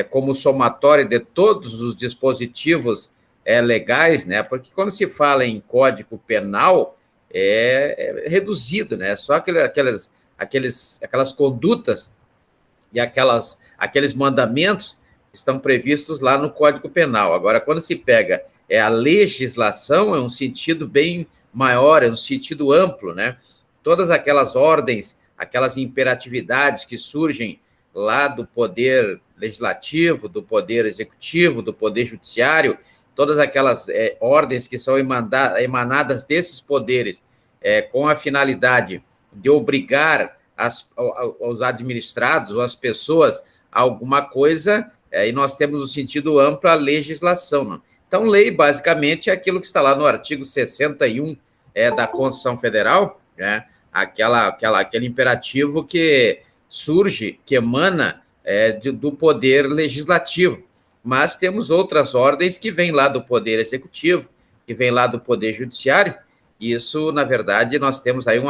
como somatório de todos os dispositivos legais, né? Porque quando se fala em Código Penal, é reduzido, né? Só aquelas condutas e aqueles mandamentos estão previstos lá no Código Penal. Agora, quando se pega a legislação, é um sentido bem maior, é um sentido amplo, né? Todas aquelas ordens, aquelas imperatividades que surgem lá do poder legislativo, do poder executivo, do poder judiciário, todas aquelas ordens que são emanadas desses poderes com a finalidade de obrigar os administrados ou as pessoas a alguma coisa, e nós temos o sentido amplo a legislação. Não? Então, lei, basicamente, é aquilo que está lá no artigo 61 da Constituição Federal, né? Aquele imperativo que surge, que emana do poder legislativo. Mas temos outras ordens que vêm lá do poder executivo, que vêm lá do poder judiciário. Isso, na verdade, nós temos aí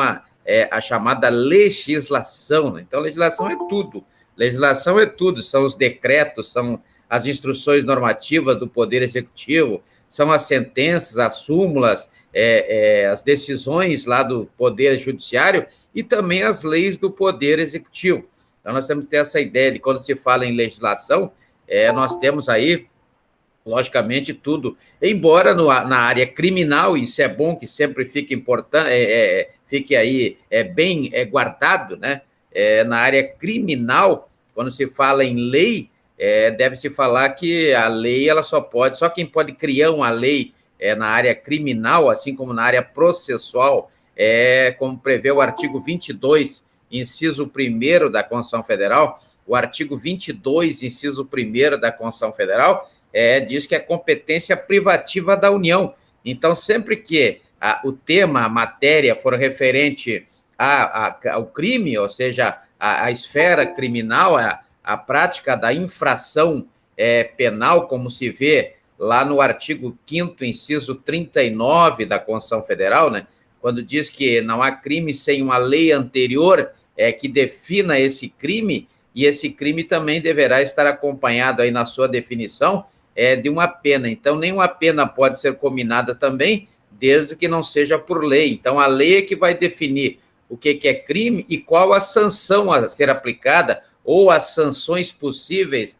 a chamada legislação. Né? Então, legislação é tudo. Legislação é tudo. São os decretos, são as instruções normativas do poder executivo, são as sentenças, as súmulas, as decisões lá do poder judiciário e também as leis do poder executivo. Então, nós temos que ter essa ideia de quando se fala em legislação, nós temos aí, logicamente, tudo. Embora na área criminal, isso é bom que sempre fique importante, fique aí bem guardado, né? Na área criminal, quando se fala em lei, deve-se falar que a lei ela só quem pode criar uma lei na área criminal, assim como na área processual, como prevê o artigo 22, inciso 1º da Constituição Federal, o artigo 22, inciso 1º da Constituição Federal, diz que é competência privativa da União. Então, sempre que o tema, a matéria for referente ao crime, ou seja, a esfera criminal, a prática da infração penal, como se vê lá no artigo 5º, inciso 39 da Constituição Federal, né, quando diz que não há crime sem uma lei anterior que defina esse crime, e esse crime também deverá estar acompanhado aí na sua definição de uma pena. Então, nenhuma pena pode ser cominada também, desde que não seja por lei. Então, a lei é que vai definir o que é crime e qual a sanção a ser aplicada, ou as sanções possíveis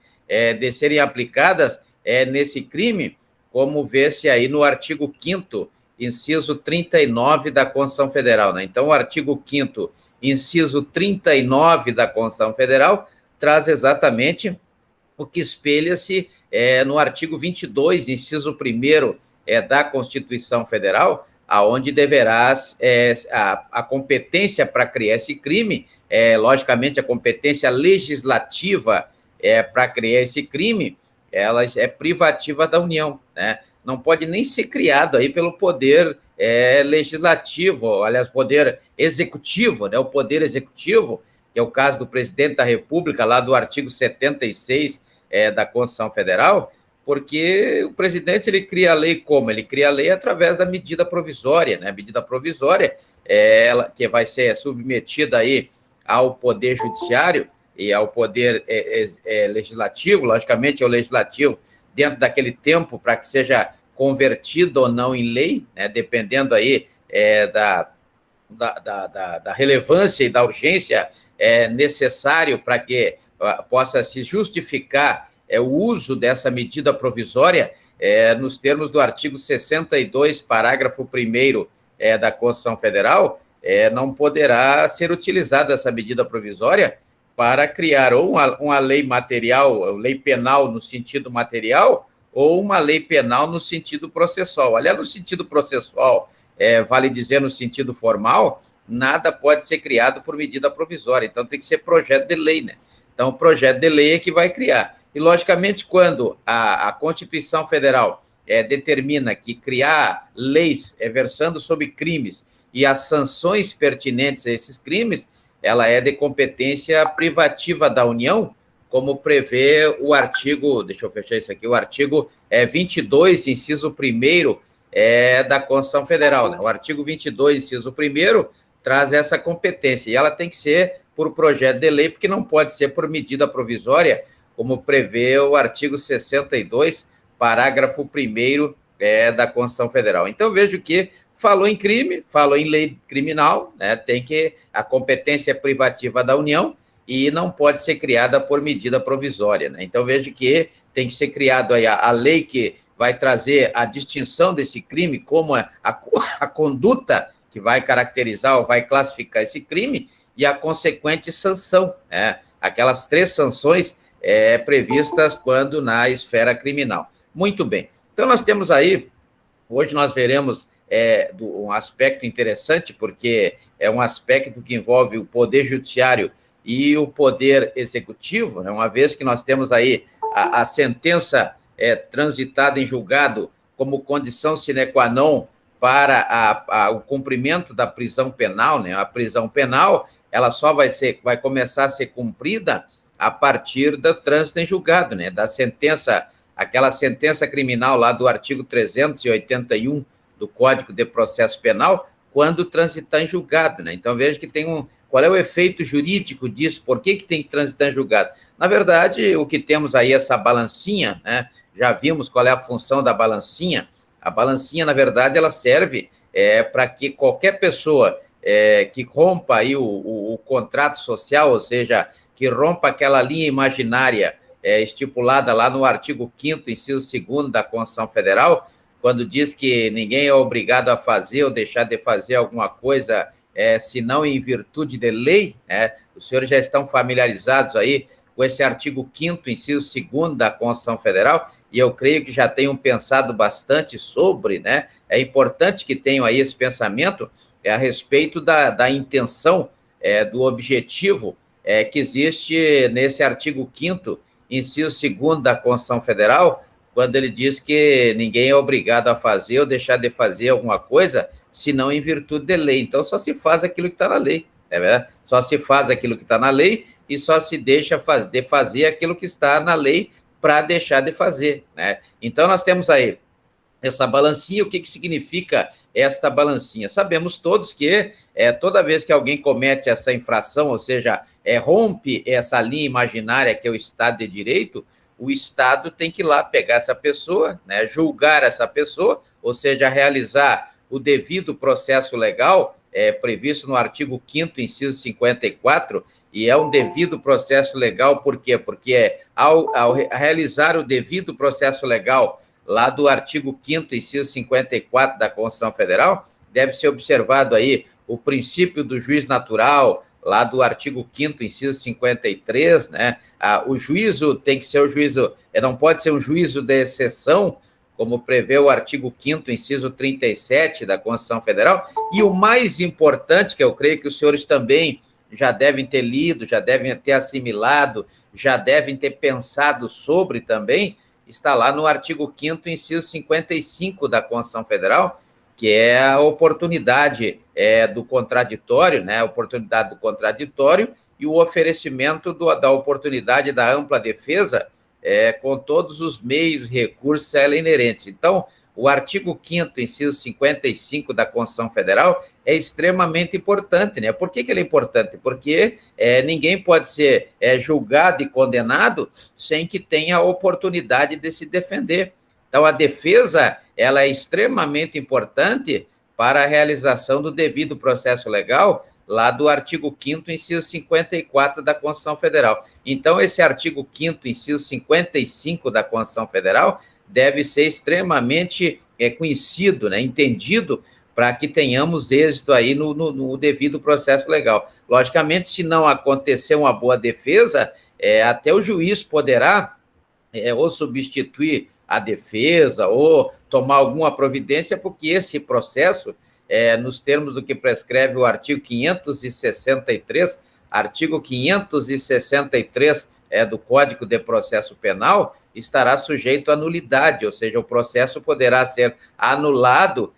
de serem aplicadas nesse crime, como vê-se aí no artigo 5º, inciso 39 da Constituição Federal. Né? Então, o artigo 5º, inciso 39 da Constituição Federal, traz exatamente o que espelha-se no artigo 22, inciso 1º da Constituição Federal, aonde deverá a competência para criar esse crime, logicamente a competência legislativa para criar esse crime, ela é privativa da União, né? Não pode nem ser criado aí pelo poder legislativo, aliás, poder executivo, né? O poder executivo, que é o caso do presidente da República, lá do artigo 76 da Constituição Federal, porque o presidente ele cria a lei como? Ele cria a lei através da medida provisória, né? A medida provisória ela que vai ser submetida aí ao Poder Judiciário e ao Poder Legislativo, logicamente é o Legislativo, dentro daquele tempo para que seja convertido ou não em lei, né? Dependendo aí da relevância e da urgência necessário para que possa se justificar o uso dessa medida provisória nos termos do artigo 62, parágrafo 1º da Constituição Federal, não poderá ser utilizada essa medida provisória para criar ou uma lei material, lei penal no sentido material, ou uma lei penal no sentido processual. Aliás, no sentido processual, vale dizer no sentido formal, nada pode ser criado por medida provisória, então tem que ser projeto de lei, né? Então, o projeto de lei é que vai criar. E, logicamente, quando a Constituição Federal determina que criar leis versando sobre crimes e as sanções pertinentes a esses crimes, ela é de competência privativa da União, como prevê o artigo, deixa eu fechar isso aqui, o artigo 22, inciso 1º da Constituição Federal. Né? O artigo 22, inciso 1º, traz essa competência, e ela tem que ser por projeto de lei, porque não pode ser por medida provisória, como prevê o artigo 62, parágrafo 1º da Constituição Federal. Então, vejo que falou em crime, falou em lei criminal, né, tem que a competência privativa da União e não pode ser criada por medida provisória, né? Então, vejo que tem que ser criado aí a lei que vai trazer a distinção desse crime, como a conduta que vai caracterizar ou vai classificar esse crime e a consequente sanção, né? Aquelas 3 sanções previstas quando na esfera criminal. Muito bem. Então, nós temos aí, hoje nós veremos um aspecto interessante, porque é um aspecto que envolve o Poder Judiciário e o Poder Executivo, né? Uma vez que nós temos aí a sentença transitada em julgado como condição sine qua non para o cumprimento da prisão penal, né? A prisão penal, ela só vai começar a ser cumprida a partir do trânsito em julgado, né? Da sentença, aquela sentença criminal lá do artigo 381 do Código de Processo Penal, quando transitar em julgado, né? Então, veja que tem qual é o efeito jurídico disso? Por que tem que transitar em julgado? Na verdade, o que temos aí é essa balancinha, né? Já vimos qual é a função da balancinha. A balancinha, na verdade, ela serve para que qualquer pessoa que rompa aí o contrato social, ou seja, que rompa aquela linha imaginária estipulada lá no artigo 5º, inciso 2º da Constituição Federal, quando diz que ninguém é obrigado a fazer ou deixar de fazer alguma coisa senão em virtude de lei, né? Os senhores já estão familiarizados aí com esse artigo 5º, inciso 2º da Constituição Federal, e eu creio que já tenham pensado bastante sobre, né? É importante que tenham aí esse pensamento a respeito da intenção, do objetivo que existe nesse artigo 5º, inciso 2º da Constituição Federal, quando ele diz que ninguém é obrigado a fazer ou deixar de fazer alguma coisa, senão em virtude de lei. Então, só se faz aquilo que está na lei, é verdade? Só se faz aquilo que está na lei e só se deixa de fazer aquilo que está na lei para deixar de fazer, né? Então, nós temos aí essa balancinha. O que significa esta balancinha? Sabemos todos que toda vez que alguém comete essa infração, ou seja, rompe essa linha imaginária que é o Estado de Direito, o Estado tem que ir lá pegar essa pessoa, né, julgar essa pessoa, ou seja, realizar o devido processo legal, previsto no artigo 5º, inciso 54, e é um devido processo legal, por quê? Porque ao realizar o devido processo legal lá do artigo 5º, inciso 54 da Constituição Federal, deve ser observado aí o princípio do juiz natural, lá do artigo 5º, inciso 53, né? O juízo tem que ser o juízo, não pode ser um juízo de exceção, como prevê o artigo 5º, inciso 37 da Constituição Federal, e o mais importante, que eu creio que os senhores também já devem ter lido, já devem ter assimilado, já devem ter pensado sobre também, está lá no artigo 5º, inciso 55 da Constituição Federal, que é a oportunidade do contraditório, né? A oportunidade do contraditório e o oferecimento da oportunidade da ampla defesa com todos os meios e recursos a ela inerentes. Então, o artigo 5º, inciso 55 da Constituição Federal é extremamente importante, né? Por que ele é importante? Porque ninguém pode ser julgado e condenado sem que tenha a oportunidade de se defender. Então, a defesa, ela é extremamente importante para a realização do devido processo legal, lá do artigo 5º, inciso 54 da Constituição Federal. Então, esse artigo 5º, inciso 55 da Constituição Federal deve ser extremamente conhecido, né, entendido, para que tenhamos êxito aí no devido processo legal. Logicamente, se não acontecer uma boa defesa, até o juiz poderá ou substituir a defesa ou tomar alguma providência, porque esse processo, nos termos do que prescreve o artigo 563, do Código de Processo Penal, estará sujeito à nulidade, ou seja, o processo poderá ser anulado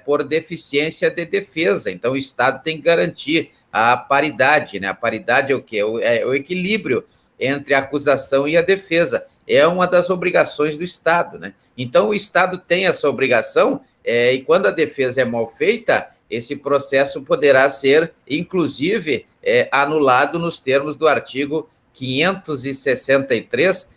por deficiência de defesa. Então, o Estado tem que garantir a paridade, né? A paridade é o quê? É o equilíbrio entre a acusação e a defesa. É uma das obrigações do Estado, né? Então, o Estado tem essa obrigação, e quando a defesa é mal feita, esse processo poderá ser, inclusive, anulado nos termos do artigo 563,